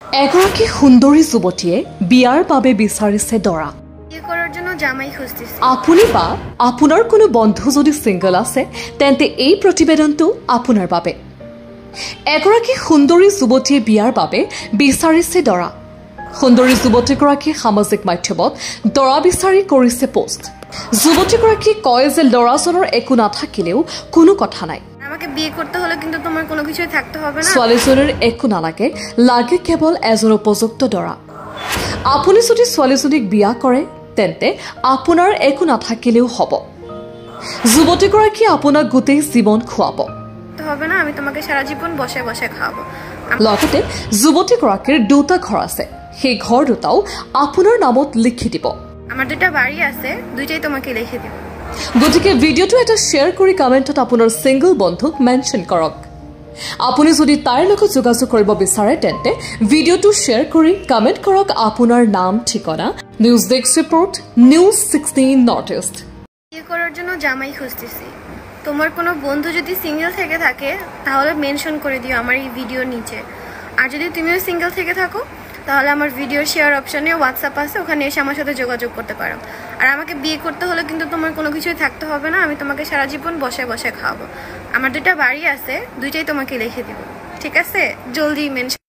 এগৰাকী সুন্দৰী যুৱতীয়ে বিয়াৰ বাবে বিচাৰিছে দৰা। আপুনি বা আপোনাৰ কোনো বন্ধু যদি সিংগল আছে তেন্তে এই প্ৰতিবেদনটো আপোনাৰ বাবে। এগৰাকী সুন্দৰী যুৱতীয়ে বিয়াৰ বাবে বিচাৰিছে দৰা। সুন্দৰী যুৱতীগৰাকীয়ে সামাজিক মাধ্যমত দৰা বিচাৰি কৰিছে পোষ্ট। যুৱতীগৰাকীয়ে কয় যে ল'ৰাজনৰ একো নাথাকিলেও কোনো কথা নাই, আমাকে বিয়ে কৰতে হলে কিন্তু তোমাৰ কোনো কিছুই থাকতে হবে না। ছোৱালীজনীৰ একো নালাগে, লাগে কেৱল এজন উপযুক্ত দৰা। আপুনি যদি ছোৱালীজনীক বিয়া কৰে তেন্তে আপোনাৰ একো নাথাকিলেও হ'ব। যুৱতীগৰাকীয়ে আপোনাক গোটেই জীৱন খুৱাব। হবে না, আমি তোমাকে সাৰা জীবন বসে বসে খাওয়াবো। লগতে যুৱতীগৰাকীৰ দুটা ঘৰ আছে, সেই ঘৰ দুটাও আপোনাৰ নামত লিখি দিব। আমার দুটা বাড়ি আছে, দুইটাই তোমাকে লিখে দিব। গতিকে ভিডিঅ'টো এটা শ্বেয়াৰ কৰি কমেণ্টত আপোনাৰ ছিংগল বন্ধুক মেনশ্যন কৰক। আপুনি যদি তাইৰ লগত যোগাযোগ কৰিব বিচাৰে তেন্তে ভিডিঅ'টো শ্বেয়াৰ কৰি কমেণ্ট কৰক আপোনাৰ নাম, ঠিকনা। News desk report, news 16 north east. বিয়ে করার জন্য জামাই খুঁজতেছি। তোমার কোনো বন্ধু যদি সিঙ্গেল থেকে থাকে তাহলে মেনশন করে দিও আমার এই ভিডিওর নিচে। আর যদি তুমিও সিঙ্গেল থেকে থাকো তাহলে আমার ভিডিও শেয়ার অপশনে হোয়াটসঅ্যাপ আছে, ওখানে এসে আমার সাথে যোগাযোগ করতে পারো। আর আমাকে বিয়ে করতে হলে কিন্তু তোমার কোনো কিছুই থাকতে হবে না, আমি তোমাকে সারা জীবন বসে বসে খাওয়াবো। আমার দুটা বাড়ি আছে, দুইটাই তোমাকে লিখে দিব। ঠিক আছে, জলদি মেনশন